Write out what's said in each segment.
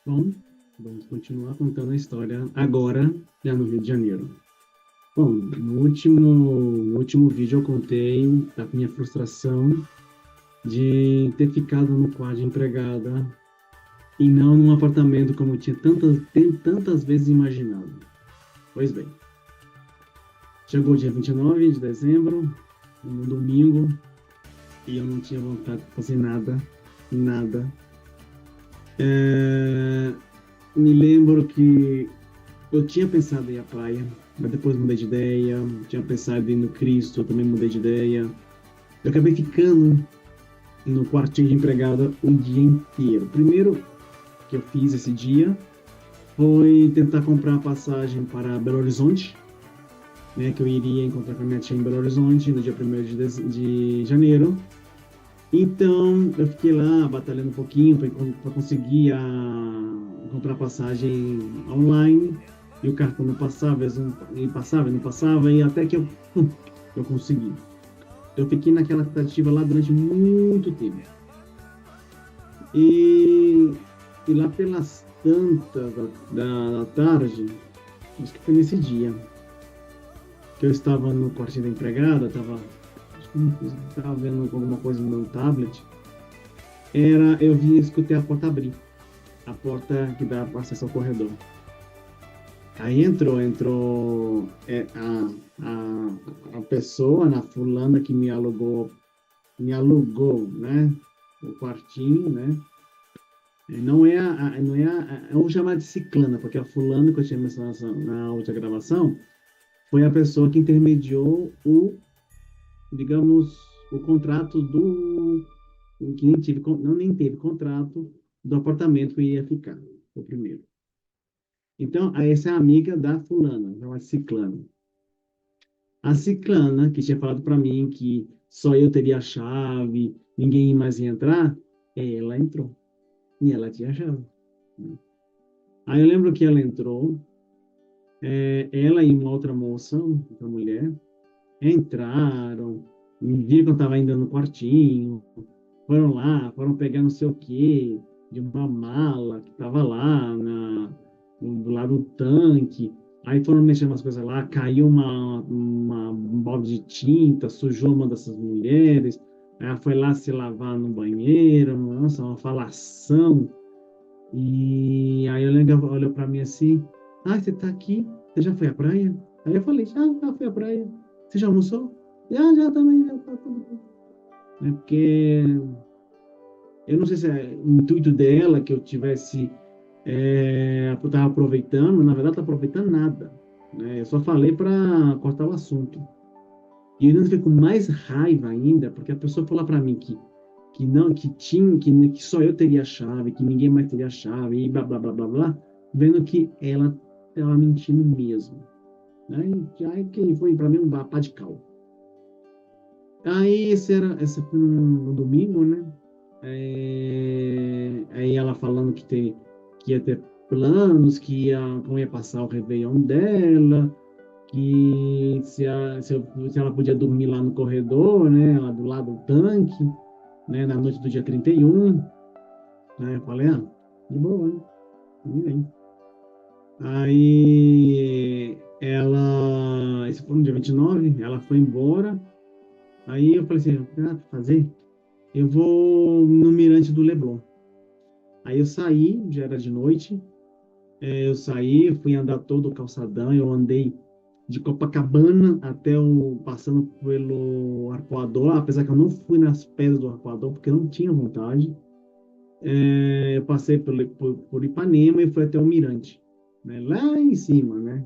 Bom, vamos continuar contando a história agora, já no Rio de Janeiro. Bom, no último vídeo eu contei da minha frustração de ter ficado no quarto de empregada e não num apartamento como eu tinha tantas vezes imaginado. Pois bem, chegou o dia 29 de dezembro, no domingo, e eu não tinha vontade de fazer nada, nada. É, Me lembro que eu tinha pensado em ir à praia, mas depois mudei de ideia. Tinha pensado em ir no Cristo, eu também mudei de ideia. Eu acabei ficando no quartinho de empregada o dia inteiro. O primeiro que eu fiz esse dia foi tentar comprar a passagem para Belo Horizonte, né, que eu iria encontrar com a minha tia em Belo Horizonte no dia 1º de janeiro. Então, eu fiquei lá batalhando um pouquinho para conseguir comprar passagem online. E o cartão não passava, não passava, e até que eu consegui. Eu fiquei naquela tentativa lá durante muito tempo. E, e lá pelas tantas da tarde, acho que foi nesse dia, que eu estava no quartinho da empregada, estava vendo alguma coisa no meu tablet. Escutei a porta abrir, a porta que dá acesso ao corredor. Aí entrou a pessoa, na fulana que me alugou, né? O quartinho, né? Eu vou chamar de ciclana, porque a fulana que eu tinha mencionado na outra gravação foi a pessoa que intermediou digamos, o contrato que nem teve contrato do apartamento que eu ia ficar, o primeiro. Então, essa é a amiga da fulana, chamada ciclana. A ciclana, que tinha falado para mim que só eu teria a chave, ninguém mais ia entrar, ela entrou. E ela tinha a chave. Aí eu lembro que ela entrou, ela e uma outra moça, outra mulher, entraram, me viram que eu estava ainda no quartinho, foram lá, foram pegar não sei o quê, de uma mala que estava lá do lado do tanque. Aí foram mexer umas coisas lá, caiu um balde de tinta, sujou uma dessas mulheres. Aí ela foi lá se lavar no banheiro, nossa, uma falação. E aí eu lembro, ela olhou para mim assim: Ah, você tá aqui? Você já foi à praia? Aí eu falei: Já fui à praia. Você já almoçou? Já também, já tá tudo bem. Porque eu não sei se é o intuito dela que eu tivesse, eu estava aproveitando, na verdade, não aproveitando nada, né? Eu só falei para cortar o assunto. E eu ainda fiquei com mais raiva ainda, porque a pessoa falou para mim que não, que só eu teria a chave, que ninguém mais teria a chave, e blá, blá, blá, blá, blá, vendo que ela estava mentindo mesmo. Aí que foi para mim um pá de cal. Aí esse foi no domingo, né? Aí ela falando que ia ter planos, como ia passar o Réveillon dela, que se ela podia dormir lá no corredor, né, lá do lado do tanque, né, na noite do dia 31, né, eu falei, de boa, né, tudo bem. Aí esse foi no dia 29, ela foi embora, aí eu falei assim, fazer? Eu vou no Mirante do Leblon. Aí eu saí, já era de noite, eu saí, fui andar todo o calçadão, eu andei de Copacabana passando pelo Arpoador, apesar que eu não fui nas pedras do Arpoador, porque eu não tinha vontade. Eu passei por Ipanema e fui até o Mirante, né, lá em cima, né?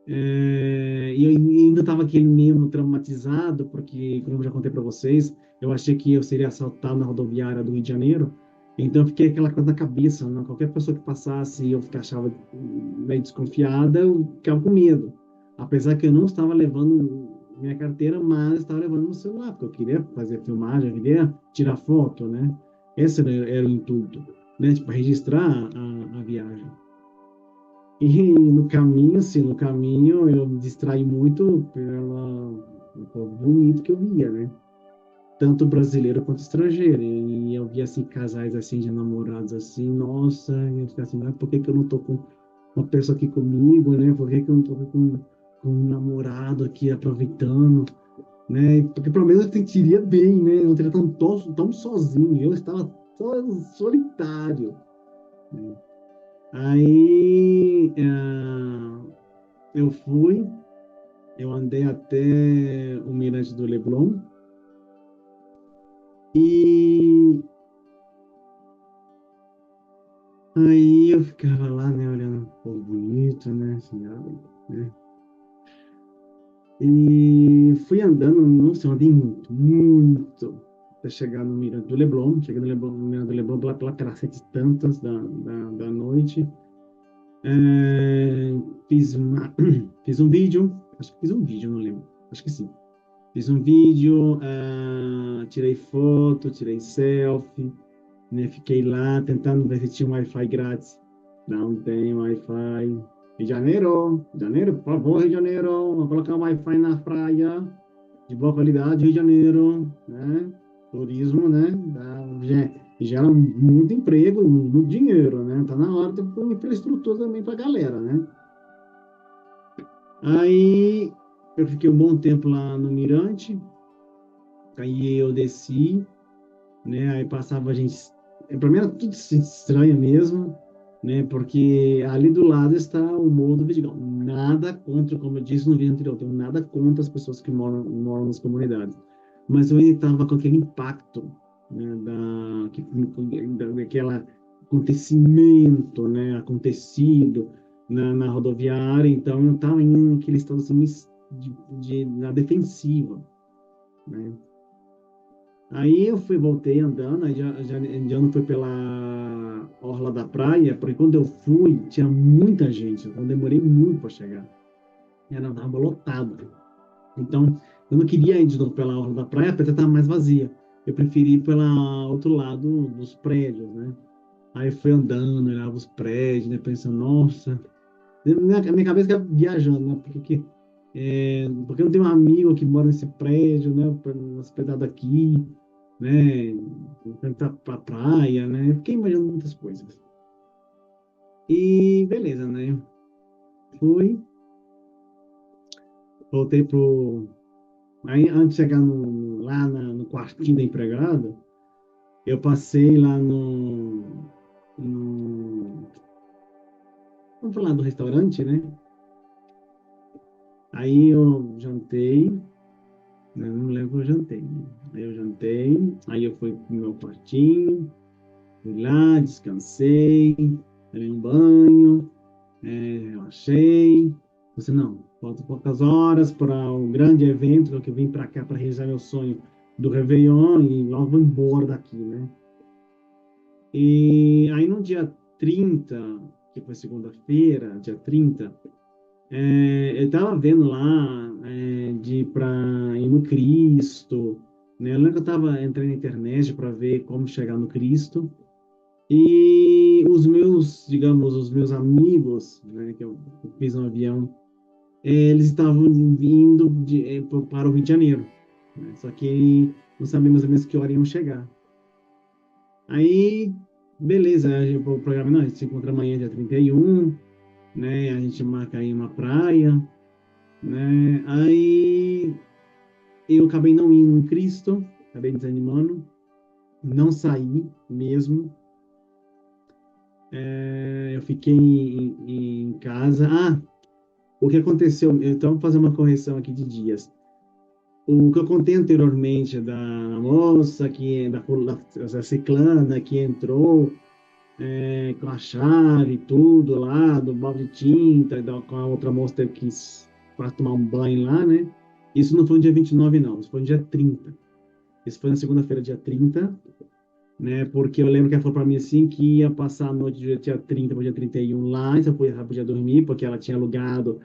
E eu ainda estava aquele meio traumatizado, porque, como eu já contei para vocês, eu achei que eu seria assaltado na rodoviária do Rio de Janeiro. Então, eu fiquei aquela coisa na cabeça, né? Qualquer pessoa que passasse e eu achava meio desconfiada, eu ficava com medo. Apesar que eu não estava levando minha carteira, mas estava levando meu celular, porque eu queria fazer filmagem, eu queria tirar foto, né? Esse era o intuito, né? Tipo, registrar a viagem. E no caminho, assim, no caminho eu me distraí muito pelo povo bonito que eu via, né? tanto brasileiro quanto estrangeiro. E eu vi assim casais assim de namorados assim, nossa, eu fiquei assim, mas por que que eu não tô com uma pessoa aqui comigo, né? Por que que eu não tô com um namorado aqui aproveitando, né? Porque pelo menos eu sentiria bem, né? Eu não teria tão sozinho. Eu estava solitário, né? Aí eu fui, eu andei até o Mirante do Leblon e aí eu ficava lá, né, olhando o povo bonito, né, assim, né. E fui andando, nossa, eu andei muito, muito, até chegar no Mirante do Leblon. Cheguei no Leblon, no Mirante do Leblon, lá pelas 7h e tantas da noite. É, fiz um vídeo, acho que fiz um vídeo, não lembro, acho que sim. Fiz um vídeo, tirei foto, tirei selfie, né? Fiquei lá tentando ver se tinha um Wi-Fi grátis. Não tem Wi-Fi. Rio de Janeiro, por favor, Rio de Janeiro, vou colocar um Wi-Fi na praia, de boa qualidade, Rio de Janeiro, né? Turismo, né? Gera muito emprego e muito dinheiro, né? Tá na hora de ter uma infraestrutura também pra galera, né? Aí eu fiquei um bom tempo lá no Mirante, aí eu desci, né? Aí passava a gente. Para mim era tudo estranho mesmo, né? Porque ali do lado está o Morro do Vidigal. Nada contra, como eu disse no vídeo anterior, tenho nada contra as pessoas que moram nas comunidades. Mas eu ainda estava com aquele impacto, né? Daquela acontecimento, né? Acontecido na rodoviária. Então eu estava em aquele estado assim, na defensiva, né? Aí eu voltei andando, aí já andando foi pela orla da praia, porque quando eu fui, tinha muita gente, eu demorei muito para chegar. Era tava lotado. Então, eu não queria ir de novo pela orla da praia, porque estava mais vazia. Eu preferi ir pelo outro lado dos prédios, né? Aí eu fui andando, olhava os prédios, né? Pensando, nossa, minha cabeça fica viajando, né? Porque eu não tenho um amigo que mora nesse prédio, né? Hospedado aqui, né? Tentar pra praia, né? Eu fiquei imaginando muitas coisas. E beleza, né? Fui, voltei pro. Aí, antes de chegar no quartinho da empregada, eu passei lá no. Vamos falar do restaurante, né? Aí eu jantei, né? Não lembro que eu jantei, né? Aí eu jantei, aí eu fui pro meu quartinho, fui lá, descansei, tomei um banho, relaxei. Você não, faltam poucas horas para o grande evento que eu vim para cá para realizar meu sonho do Réveillon e logo vou embora daqui, né? E aí no dia 30, que foi segunda-feira, dia 30, eu estava vendo lá de ir para ir no Cristo, né? Eu lembro que eu estava entrando na internet para ver como chegar no Cristo. E os meus, digamos, os meus amigos, né, que eu fiz no avião, eles estavam vindo para o Rio de Janeiro, né? Só que não sabia mais ou menos que hora iam chegar. Aí, beleza, o programa, não, a gente se encontra amanhã, dia 31, né? A gente marca aí uma praia, né? Aí eu acabei não indo no Cristo, acabei desanimando, não saí mesmo. Eu fiquei em casa. O que aconteceu? Então, vou fazer uma correção aqui de dias. O que eu contei anteriormente da moça, da ciclana que entrou com a chave e tudo lá, do balde de tinta, com a outra moça teve que quase tomar um banho lá, né? Isso não foi no dia 29 não. Isso foi no dia 30. Isso foi na segunda-feira, dia 30, né? Porque eu lembro que ela falou para mim assim que ia passar a noite do dia 30 para o dia 31 lá, então ela podia dormir, porque ela tinha alugado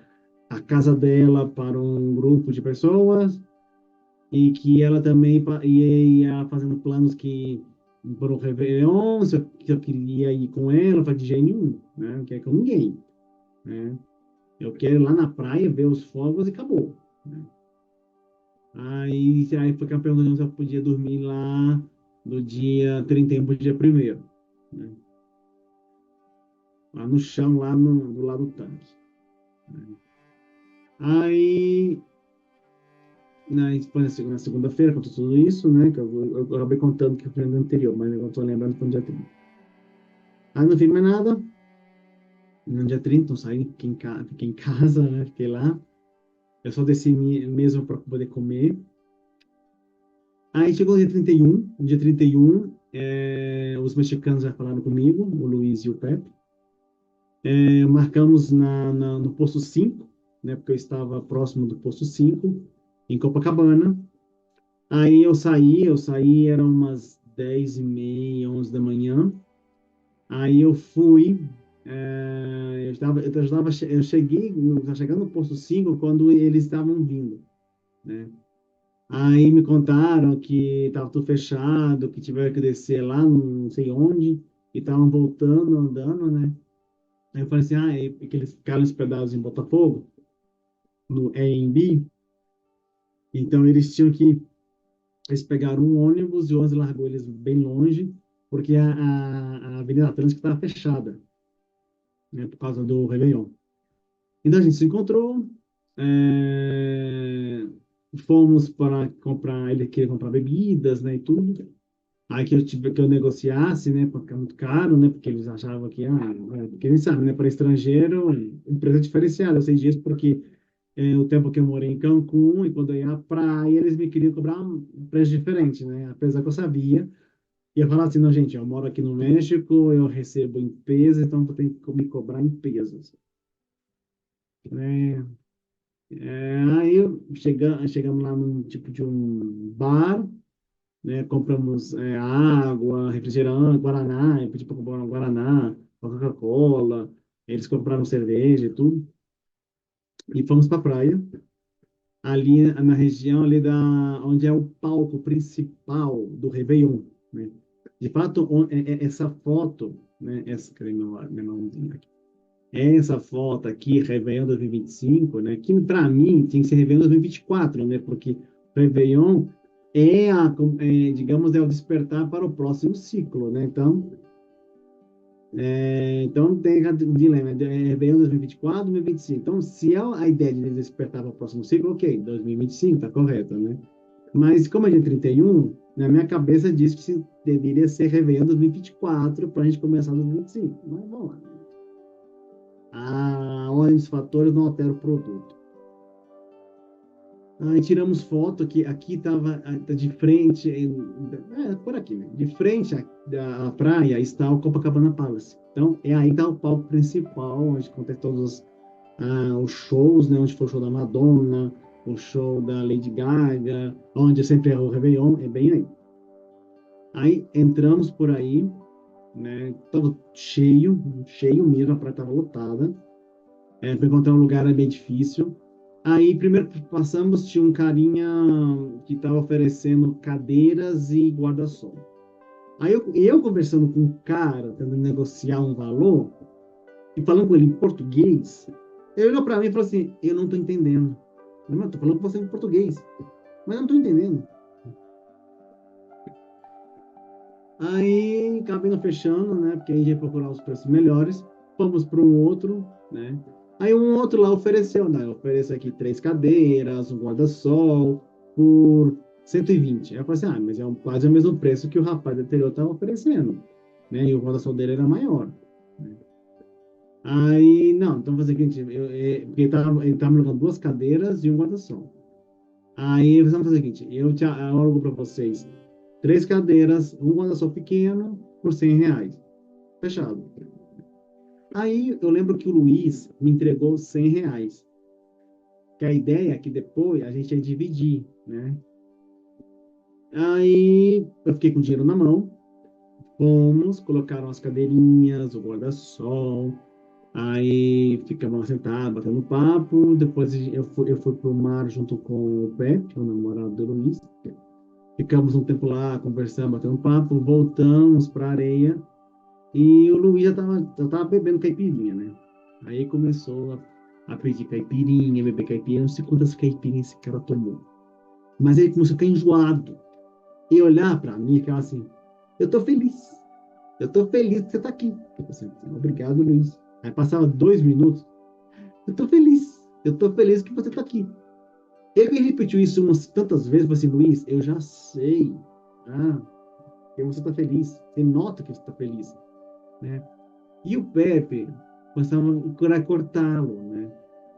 a casa dela para um grupo de pessoas e que ela também ia fazendo planos que para o Réveillon, se eu queria ir com ela, para de jeito nenhum, né? Não quer ir com ninguém, né? Eu quero ir lá na praia ver os fogos e acabou, né? Aí foi campeão do mundo, só podia dormir lá do dia 31 pro dia 1º, né? Lá no chão, lá do lado do tanque. Aí, foi na segunda-feira, contou tudo isso, né? Que eu acabei contando que foi no dia anterior, mas eu tô lembrando que foi no dia 30. Aí não fiz mais nada. No dia 30, eu saí, fiquei em casa, né? Fiquei lá. Eu só desci mesmo para poder comer. Aí chegou o dia 31. No dia 31, os mexicanos já falaram comigo, o Luiz e o Pepe. Marcamos no posto 5, né? Porque eu estava próximo do posto 5, em Copacabana. Aí eu saí, eram umas 10h30, 11 da manhã. Aí eu fui, eu cheguei, estava chegando no posto 5 quando eles estavam vindo, né? Aí me contaram que estava tudo fechado, que tiveram que descer lá, não sei onde, e estavam voltando, andando, né? Aí eu falei assim, que eles ficaram hospedados em Botafogo, no Airbnb, então eles pegaram um ônibus e o ônibus largou eles bem longe, porque a Avenida Atlântica estava fechada, né, por causa do Réveillon. Então a gente se encontrou, é, fomos para comprar, ele queria comprar bebidas, né, e tudo. Aí que eu tive que eu negociasse, né, porque é muito caro, né, porque eles achavam que, porque eles sabem, né, para estrangeiro, empresa diferenciada, eu sei disso porque o tempo que eu morei em Cancún e quando eu ia à praia, eles me queriam cobrar um preço diferente, né, apesar que eu sabia, e eu falava assim, não, gente, eu moro aqui no México, eu recebo em pesos, então eu tenho que me cobrar em pesos, né. Aí chegamos lá num tipo de um bar, né? Compramos água, refrigerante, Guaraná, eu pedi para comprar um Guaraná, uma Coca-Cola, eles compraram cerveja e tudo, e fomos para a praia, ali na região ali onde é o palco principal do Réveillon, né? De fato, essa foto, né? Cadê minha mãozinha aqui? Essa foto aqui, Réveillon 2025, né? Que para mim tinha que ser Réveillon 2024, né? Porque Réveillon digamos, é o despertar para o próximo ciclo, né? Então tem o dilema, Réveillon 2024, 2025. Então, se é a ideia de despertar para o próximo ciclo, ok, 2025, tá correto, né? Mas como é dia 31, na minha cabeça diz que deveria ser Réveillon 2024 para a gente começar 2025. Mas vamos lá. Olha, os fatores não alteram o produto. Aí tiramos foto aqui estava de frente, por aqui, né? De frente da praia está o Copacabana Palace. Então, aí está o palco principal, onde acontece todos os shows, né? Onde foi o show da Madonna, o show da Lady Gaga, onde sempre é o Réveillon, é bem aí. Aí entramos por aí, né? Tava cheio, cheio mesmo, a praia estava lotada. Para encontrar um lugar é bem difícil. Aí, primeiro que passamos, tinha um carinha que estava oferecendo cadeiras e guarda-sol. Aí, eu conversando com o cara, tentando negociar um valor, e falando com ele em português, ele olhou para mim e falou assim: eu não estou entendendo. Eu estou falando com você em português, mas eu não estou entendendo. Aí, acabei não fechando, né? Porque aí a gente ia procurar os preços melhores. Fomos para um outro, né? Aí um outro lá ofereceu, né? Oferece aqui 3 cadeiras, um guarda-sol, por 120. Aí eu falei assim, mas quase o mesmo preço que o rapaz anterior estava oferecendo, né? E o guarda-sol dele era maior, né? Aí, não, então vamos fazer o seguinte, porque ele tava me alugando 2 cadeiras e um guarda-sol. Aí, vamos fazer o seguinte, eu alugo para vocês 3 cadeiras, um guarda-sol pequeno, por R$ 100. Fechado. Aí eu lembro que o Luiz me entregou R$ 100. Que a ideia é que depois a gente ia dividir, né? Aí eu fiquei com o dinheiro na mão, fomos, colocaram as cadeirinhas, o guarda-sol, aí ficamos lá sentados, batendo papo. Depois eu fui pro mar junto com o Pepe, o namorado do Luiz. Ficamos um tempo lá conversando, batendo papo, voltamos para a areia. E o Luiz já tava bebendo caipirinha, né? Aí começou a pedir caipirinha, beber caipirinha. Não sei quantas caipirinhas esse cara tomou. Mas ele começou a ficar enjoado. E olhar para mim e falar assim, eu tô feliz. Eu tô feliz que você tá aqui. Eu assim, obrigado, Luiz. Aí passava 2 minutos. Eu tô feliz. Eu tô feliz que você tá aqui. Ele repetiu isso umas tantas vezes. Falei assim, Luiz, eu já sei. Ah, que você tá feliz. Você nota que você tá feliz, né? E o Pepe começava a querer cortá-lo, né?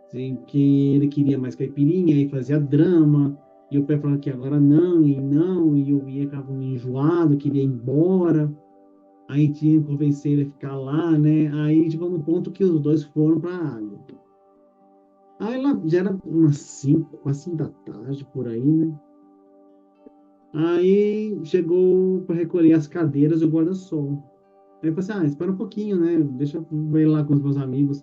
Assim, que ele queria mais caipirinha e fazia drama. E o Pepe falava que agora não, e eu ia ficava enjoado, queria ir embora. Aí tinha que convencer ele a ficar lá, né? Aí chegou no ponto que os dois foram para a água. Aí lá já era umas 5, quase 5 da tarde, por aí, né? Aí chegou para recolher as cadeiras e o guarda-sol. Aí eu falei assim, espera um pouquinho, né? Deixa eu ver lá com os meus amigos,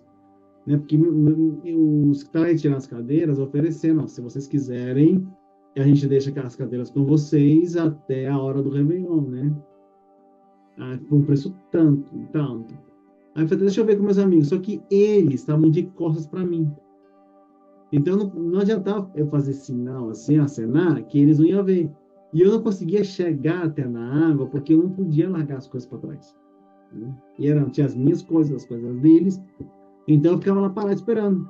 né? Porque os que estavam retirando as cadeiras ofereceram, ó, se vocês quiserem, a gente deixa as cadeiras com vocês até a hora do Réveillon, né? Ah, por um preço tanto, tanto. Aí eu falei, deixa eu ver com meus amigos. Só que eles estavam de costas para mim. Então não adiantava eu fazer sinal assim, acenar, que eles não iam ver. E eu não conseguia chegar até na água porque eu não podia largar as coisas para trás, né? E tinha as minhas coisas, as coisas deles. Então eu ficava lá parado esperando.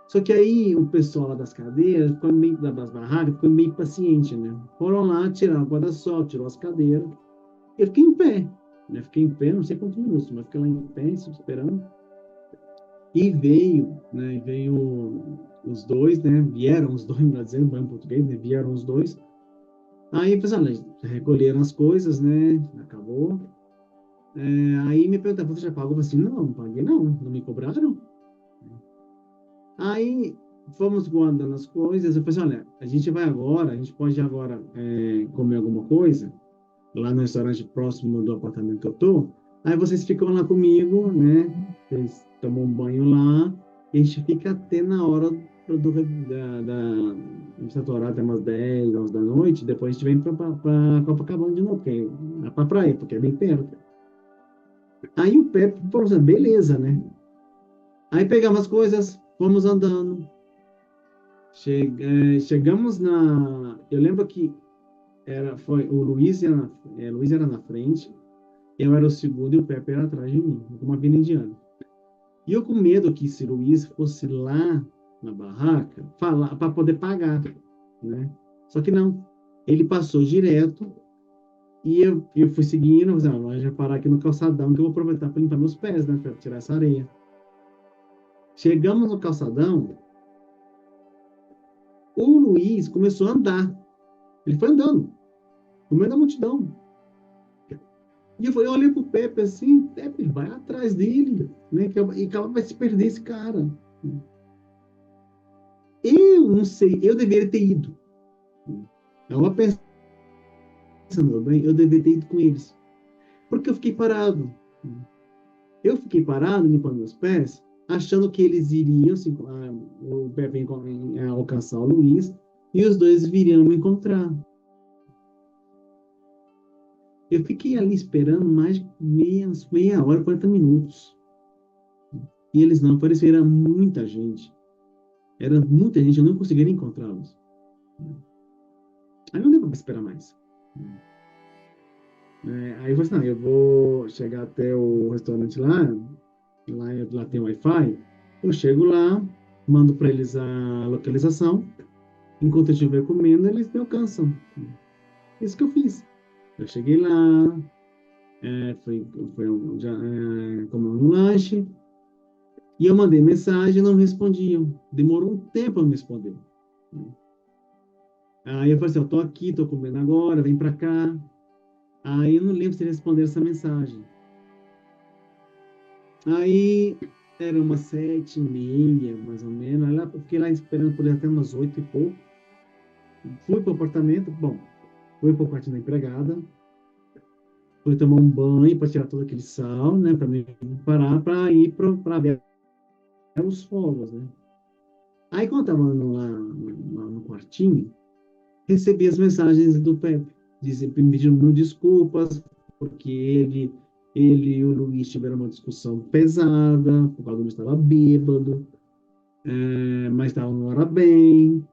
Só que aí o pessoal lá das cadeiras, ficou meio das barracas, ficou meio paciente, né? Foram lá, tiraram o guarda-sol, tirou as cadeiras. Eu fiquei em pé, né? Fiquei em pé, não sei quantos minutos, mas fiquei lá em pé, esperando. E veio, né? Veio os dois, né? Vieram os dois, melhor dizendo, bom em português, né? Vieram os dois. Aí, pessoal, recolheram as coisas, né? Acabou. Aí me perguntaram, você já pagou? Eu falei assim, não paguei não, não me cobraram. Aí fomos guardando as coisas. Eu falei assim, olha, a gente vai agora, a gente pode agora comer alguma coisa lá no restaurante próximo do apartamento que eu tô. Aí vocês ficam lá comigo, né? Vocês tomam um banho lá e a gente fica até na hora do restaurante até umas 10, 11 da noite. Depois a gente vem para Copacabana de novo, que é para praia, porque é bem perto. Aí o Pepe falou assim, beleza, né? Aí pegamos as coisas, fomos andando. Chegamos na. Eu lembro que foi o Luiz era na frente, eu era o segundo e o Pepe era atrás de mim, como uma vila indiana. E eu com medo que esse Luiz fosse lá na barraca falar para poder pagar, né? Só que não. Ele passou direto e eu fui seguindo, mas não, nós já parar aqui no calçadão que eu vou aproveitar para limpar meus pés, né? Para tirar essa areia. Chegamos no calçadão, o Luiz começou a andar. Ele foi andando, no meio da multidão. Eu olhei pro Pepe assim, Pepe, vai atrás dele, né? E acaba vai se perder esse cara. Eu não sei, eu deveria ter ido. Eu pensando, meu bem, eu deveria ter ido com eles. Porque eu fiquei parado. Eu fiquei parado, limpando meus pés, achando que eles iriam, assim, o Pepe alcançar o Luiz, e os dois viriam me encontrar. Eu fiquei ali esperando mais de meia hora, 40 minutos. E eles não apareceram, era muita gente. Era muita gente, eu não conseguia encontrá-los. Aí não deu para esperar mais. Aí eu falei assim, não, eu vou chegar até o restaurante lá tem Wi-Fi, eu chego lá, mando para eles a localização, enquanto eu estiver comendo, eles me alcançam. Isso que eu fiz. Eu cheguei lá, já, comer um lanche, e eu mandei mensagem e não respondiam. Demorou um tempo a me responder. Aí eu falei assim, eu tô aqui, tô comendo agora, vem para cá. Aí eu não lembro se eles responderam essa mensagem. Aí era umas 7h30, mais ou menos. Aí lá, eu fiquei lá esperando por até umas 8 e pouco. Fui pro apartamento, bom, fui pro quarto da empregada, fui tomar um banho para tirar todo aquele sal, né, para me parar para ir para ver os fogos, né. Aí quando eu tava no quartinho, recebi as mensagens do Pepe, me pedindo desculpas, porque ele e o Luiz tiveram uma discussão pesada, por causa do Luiz estava bêbado, mas estava uma hora bem,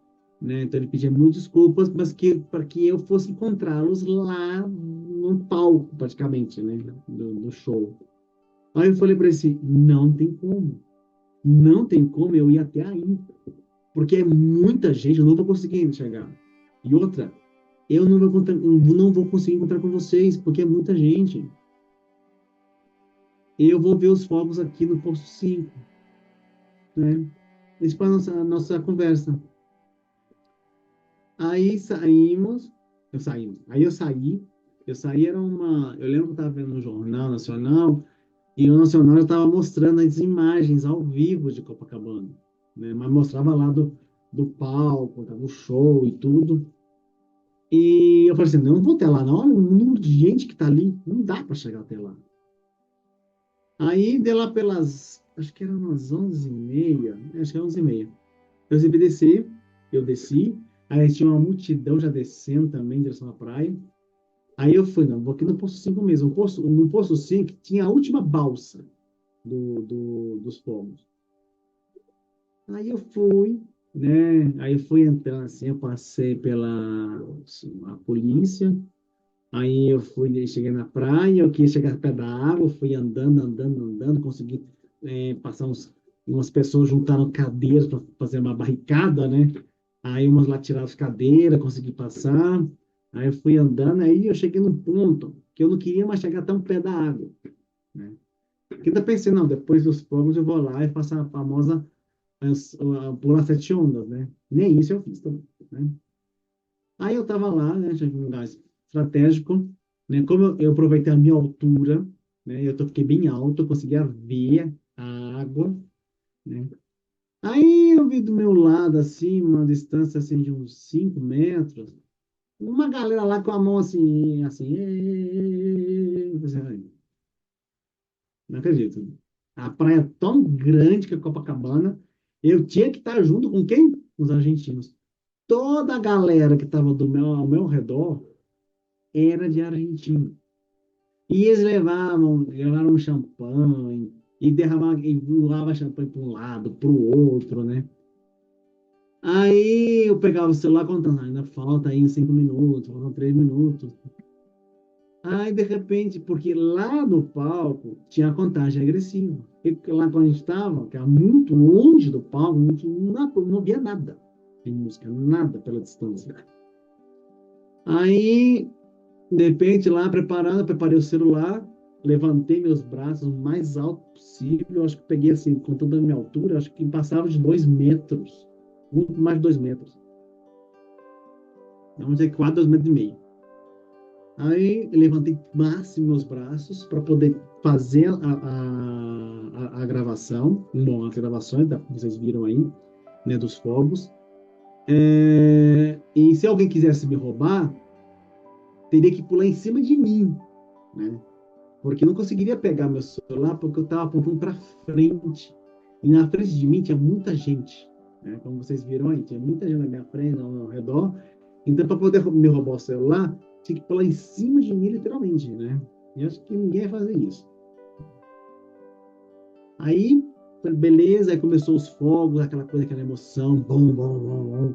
né? Então ele pedia muitas desculpas, mas que para que eu fosse encontrá-los lá no palco, praticamente, né? Do show. Aí eu falei para ele assim, não tem como. Não tem como eu ir até aí. Porque é muita gente, eu não vou conseguir chegar. E outra, eu não vou conseguir encontrar com vocês, porque é muita gente. Eu vou ver os fogos aqui no posto 5, né? Isso para a nossa conversa. Aí saímos, eu saí, eu lembro que eu estava vendo no Jornal Nacional, e o Nacional estava mostrando as imagens ao vivo de Copacabana, né? Mas mostrava lá do palco, tava o show e tudo. E eu falei assim, não vou até lá, não, olha o número de gente que tá ali, não dá para chegar até lá. Aí, de lá acho que eram umas 11h30, acho que era 11h30. Eu resolvi descer, eu desci, aí tinha uma multidão já descendo também em direção à praia. Aí eu fui, não, vou aqui no posto 5 mesmo. No posto 5 tinha a última balsa dos fogos. Aí eu fui, né? Aí eu fui entrando assim, eu passei pela assim, a polícia. Aí eu fui, cheguei na praia, eu queria chegar perto da água, fui andando, andando, andando, consegui passar umas pessoas juntaram cadeiras para fazer uma barricada, né? Aí umas lá tiraram as cadeiras, consegui passar. Aí eu fui andando, aí eu cheguei num ponto que eu não queria mais chegar tão perto da água, né? Porque ainda pensei, não, depois dos fogos eu vou lá e faço a famosa pular sete ondas, né? Nem isso eu fiz também, né? Aí eu estava lá, né, já em um lugar estratégico, né, como eu aproveitei a minha altura, né, fiquei bem alto, eu conseguia ver a água, né. Aí eu vi do meu lado, assim, uma distância, assim, de uns 5 metros, uma galera lá com a mão assim, assim, assim, não acredito. A praia é tão grande que é Copacabana, eu tinha que estar junto com quem? Os argentinos. Toda a galera que estava ao meu redor era de argentino. E eles levaram champanhe, e derramavam, e voava champanhe para um lado, para o outro, né? Aí eu pegava o celular contando, ainda falta aí 5 minutos, faltam 3 minutos. Aí, de repente, porque lá no palco tinha a contagem agressiva. E lá quando a gente estava, que era muito longe do palco, não via nada de música, nada pela distância. Aí de repente, lá preparando, preparei o celular, levantei meus braços o mais alto possível. Acho que peguei assim, com toda a minha altura, acho que passava de 2 metros, muito mais de 2 metros. Vamos dizer, quase 2,5 metros. Aí eu levantei máximo meus braços para poder fazer a gravação. Bom, as gravações, vocês viram aí, né, dos fogos. E se alguém quisesse me roubar, teria que pular em cima de mim, né? Porque eu não conseguiria pegar meu celular porque eu estava apontando para frente. E na frente de mim tinha muita gente, né? Como vocês viram aí, tinha muita gente na minha frente, ao redor. Então, para poder me roubar o celular, tinha que pular em cima de mim, literalmente, né? E eu acho que ninguém ia fazer isso. Aí, beleza, aí começou os fogos, aquela coisa, aquela emoção, bom, bom, bom, bom.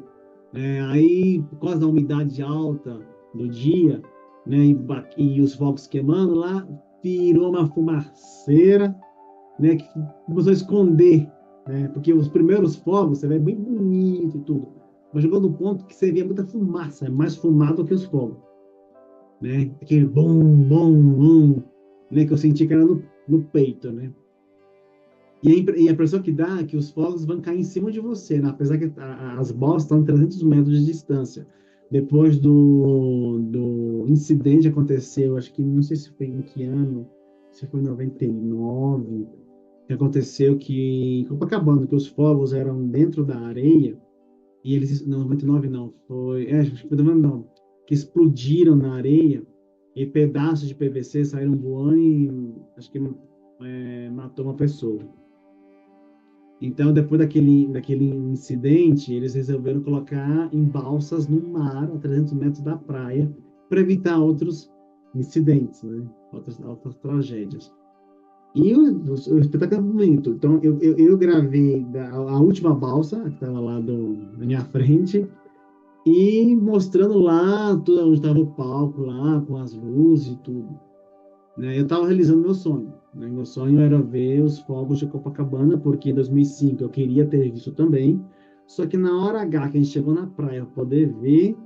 Aí, por causa da umidade alta do dia, né, e os fogos queimando lá, virou uma fumaceira, né, que começou a esconder, né, porque os primeiros fogos você vê bem bonito e tudo, mas chegou no ponto que você via muita fumaça, é mais fumado do que os fogos, né, aquele bom, bom, bom, né, que eu senti que era no peito, né. E a impressão que dá é que os fogos vão cair em cima de você, né? Apesar que as bolas estão a 300 metros de distância. Depois do incidente que aconteceu, acho que não sei se foi em que ano, se foi em 99, que aconteceu que em Copacabana, que os fogos eram dentro da areia, e eles, não, 99 não, acho que foi 99 não, que explodiram na areia, e pedaços de PVC saíram voando e acho que matou uma pessoa. Então, depois daquele incidente, eles resolveram colocar em balsas no mar, a 300 metros da praia, para evitar outros incidentes, né? Outras tragédias. E o espetáculo é bonito. Então, eu gravei a última balsa, que estava lá na minha frente, e mostrando lá tudo, onde estava o palco, lá, com as luzes e tudo. Né? Eu estava realizando meu sonho. Né? Meu sonho era ver os fogos de Copacabana, porque em 2005 eu queria ter visto também. Só que na hora H que a gente chegou na praia para poder ver,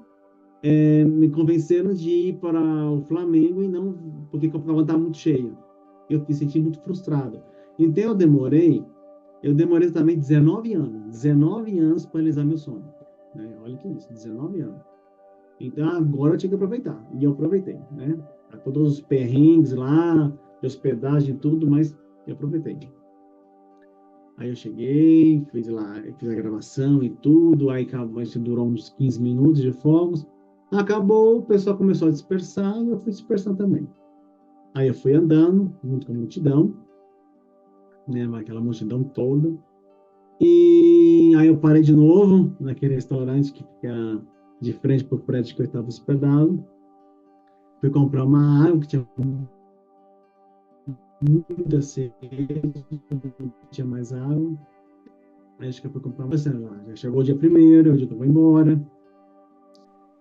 me convenceram de ir para o Flamengo e não, porque Copacabana estava muito cheio. Eu me senti muito frustrado. Então eu demorei também 19 anos para realizar meu sonho. Né? Olha que isso, 19 anos. Então agora eu tinha que aproveitar. E eu aproveitei, né? A todos os perrengues lá, de hospedagem e tudo, mas eu aproveitei. Aí eu cheguei, fiz lá, fiz a gravação e tudo, aí acabou, isso durou uns 15 minutos de fogos. Acabou, o pessoal começou a dispersar e eu fui dispersando também. Aí eu fui andando, junto com a multidão, né? Aquela multidão toda. E aí eu parei de novo naquele restaurante que fica de frente para o prédio que eu estava hospedado. Fui comprar uma água que tinha muita sede, não tinha mais água. Aí acho que eu fui comprar uma lá. Já chegou o dia primeiro, hoje eu vou embora.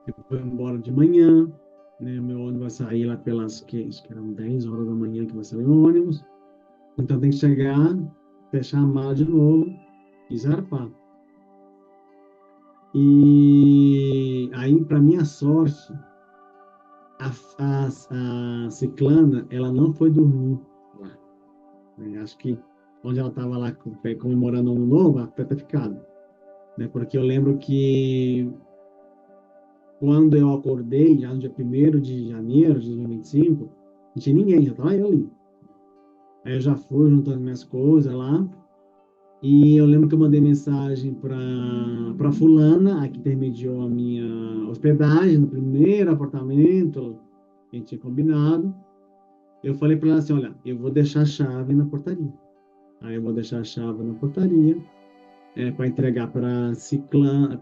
Eu vou embora de manhã, né? Meu ônibus vai sair lá pelas, que, acho que eram 10 horas da manhã que vai sair o ônibus. Então tem que chegar, fechar a mala de novo e zarpar. E aí, para minha sorte, a ciclana, ela não foi dormir lá. Né? Acho que onde ela estava lá comemorando o Ano Novo, ela deve ter ficado. Né? Porque eu lembro que quando eu acordei, já no dia 1º de janeiro de 2025, não tinha ninguém, já estava eu ali. Aí eu já fui juntando minhas coisas lá, e eu lembro que eu mandei mensagem para fulana, a que intermediou a minha hospedagem no primeiro apartamento que a gente tinha combinado. Eu falei para ela assim, olha, eu vou deixar a chave na portaria. Aí eu vou deixar a chave na portaria para entregar para Ciclana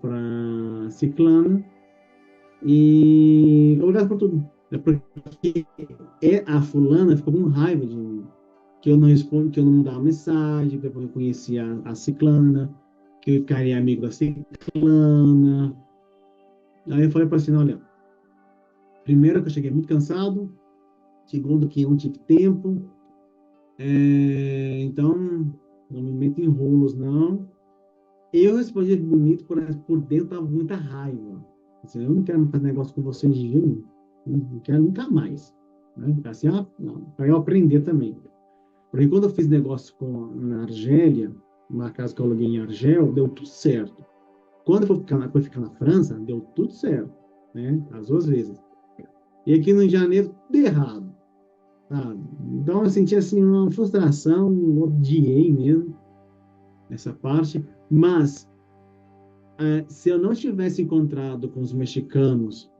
e obrigado por tudo. É porque a fulana ficou com raiva de mim, que eu não respondo, que eu não mandava mensagem, depois eu conheci a Ciclana, que eu ficaria amigo da Ciclana. Aí eu falei para assim, olha, primeiro que eu cheguei muito cansado, segundo que eu não tive tempo, então não me meto em rolos, não. Eu respondi bonito, por dentro tava com muita raiva. Assim, eu não quero mais fazer negócio com vocês de jeito nenhum. Não quero nunca mais. Né? Assim, para eu aprender também. Porque quando eu fiz negócio na Argélia, uma casa que eu aluguei em Argel, deu tudo certo. Quando eu fui ficar na França, deu tudo certo. Né? As duas vezes. E aqui no janeiro, tudo errado. Sabe? Então eu senti assim uma frustração, odiei mesmo essa parte. Mas se eu não tivesse encontrado com os mexicanos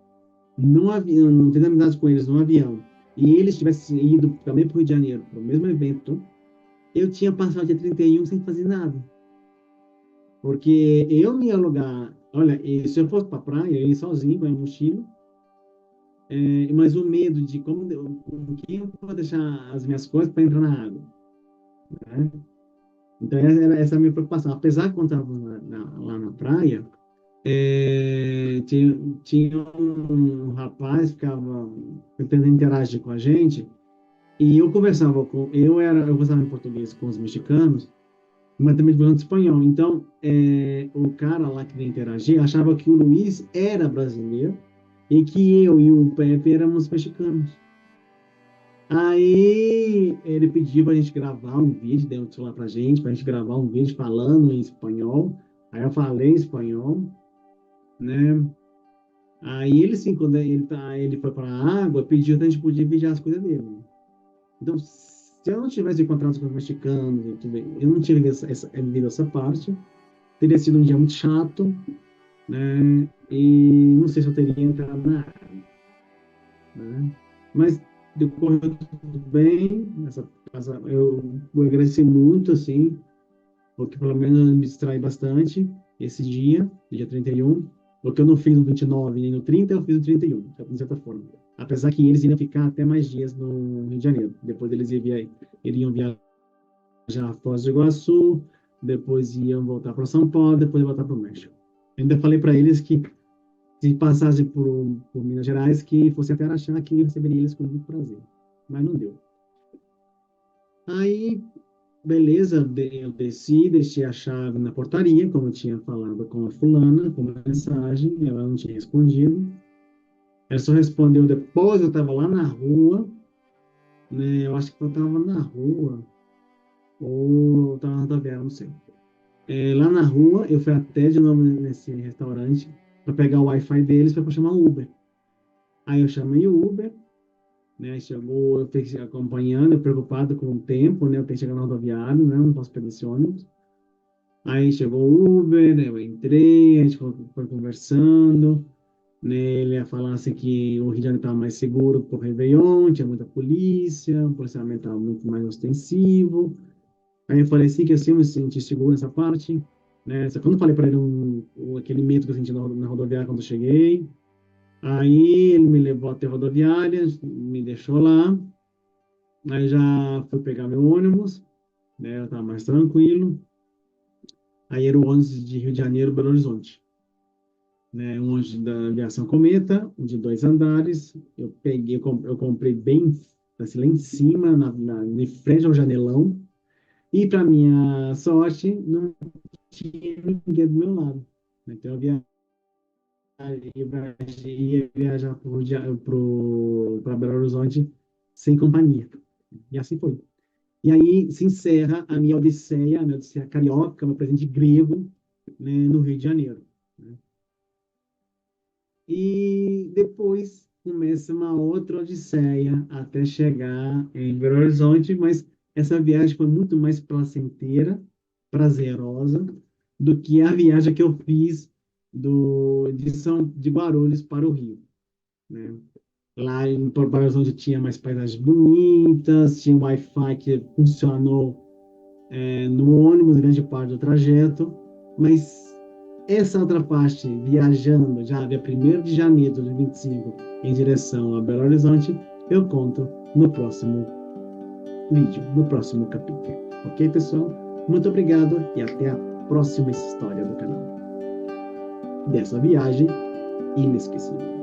no avião, não tendo amizade com eles no avião, e eles tivessem ido também para o Rio de Janeiro, para o mesmo evento, eu tinha passado o dia 31 sem fazer nada. Porque eu me ia alugar, olha, e se eu fosse para a praia, eu ia sozinho, com a mochila, mas o medo de com quem eu vou deixar as minhas coisas para entrar na água. Né? Então, essa é a minha preocupação. Apesar que quando eu estava lá na praia, tinha um rapaz que ficava tentando interagir com a gente e eu conversava em português com os mexicanos, mas também falando espanhol. Então, o cara lá que veio interagir achava que o Luiz era brasileiro e que eu e o Pepe éramos mexicanos. Aí ele pediu para a gente gravar um vídeo, deu um celular para a gente gravar um vídeo falando em espanhol. Aí eu falei em espanhol, né? Aí ele, sim, quando ele foi para a água, pediu que a gente podia vigiar as coisas dele. Então, se eu não tivesse encontrado com os mexicanos, eu não tinha vivido essa parte, teria sido um dia muito chato, né? E não sei se eu teria entrado na água, né? Mas decorreu tudo bem, eu agradeci muito, assim, porque pelo menos eu me distraí bastante esse dia 31. O que eu não fiz no 29 nem no 30, eu fiz no 31, de certa forma. Apesar que eles iriam ficar até mais dias no Rio de Janeiro. Depois eles iriam viajar a Foz do Iguaçu, depois iam voltar para São Paulo, depois voltar para o México. Ainda falei para eles que se passasse por Minas Gerais, que fosse até Araxá, que eu receberia eles com muito prazer. Mas não deu. Aí, beleza, eu desci, deixei a chave na portaria, como eu tinha falado com a fulana, com mensagem, ela não tinha respondido. Ela só respondeu depois, eu estava lá na rua, né? Eu acho que eu estava na rua, ou estava na rodoviária, não sei. Lá na rua, eu fui até de novo nesse restaurante para pegar o Wi-Fi deles para chamar o Uber. Aí eu chamei o Uber, né? Chegou, eu fiquei acompanhando, eu preocupado com o tempo, né? Eu tenho que chegar na rodoviária, né? Não posso perder esse ônibus. Aí chegou o Uber, eu entrei, a gente foi conversando, né? Ele ia falar assim que o Rio de Janeiro estava mais seguro por Réveillon, tinha muita polícia, o policiamento estava muito mais ostensivo. Aí eu falei assim que assim, eu me senti seguro nessa parte, né? Só que quando eu falei para ele aquele medo que eu senti na rodoviária quando eu cheguei, aí ele me levou até a rodoviária, me deixou lá, aí já fui pegar meu ônibus, né? Eu estava mais tranquilo. Aí era o ônibus de Rio de Janeiro, Belo Horizonte, né? Um ônibus da aviação Cometa, de 2 andares. Eu peguei, eu comprei bem assim, lá em cima, de frente ao janelão. E para minha sorte, não tinha ninguém do meu lado. Então eu ia viajar para Belo Horizonte sem companhia. E assim foi. E aí se encerra a minha odisseia carioca, meu presente grego, né, no Rio de Janeiro, né? E depois começa uma outra odisseia até chegar em Belo Horizonte, mas essa viagem foi muito mais placenteira, prazerosa, do que a viagem que eu fiz de Guarulhos para o Rio, né? Lá em Belo Horizonte tinha mais paisagens bonitas, tinha um Wi-Fi que funcionou no ônibus grande parte do trajeto, mas essa outra parte, viajando já dia 1º de janeiro de 2025 em direção a Belo Horizonte, eu conto no próximo vídeo, no próximo capítulo. Ok, pessoal? Muito obrigado e até a próxima história do canal. Dessa viagem inesquecível.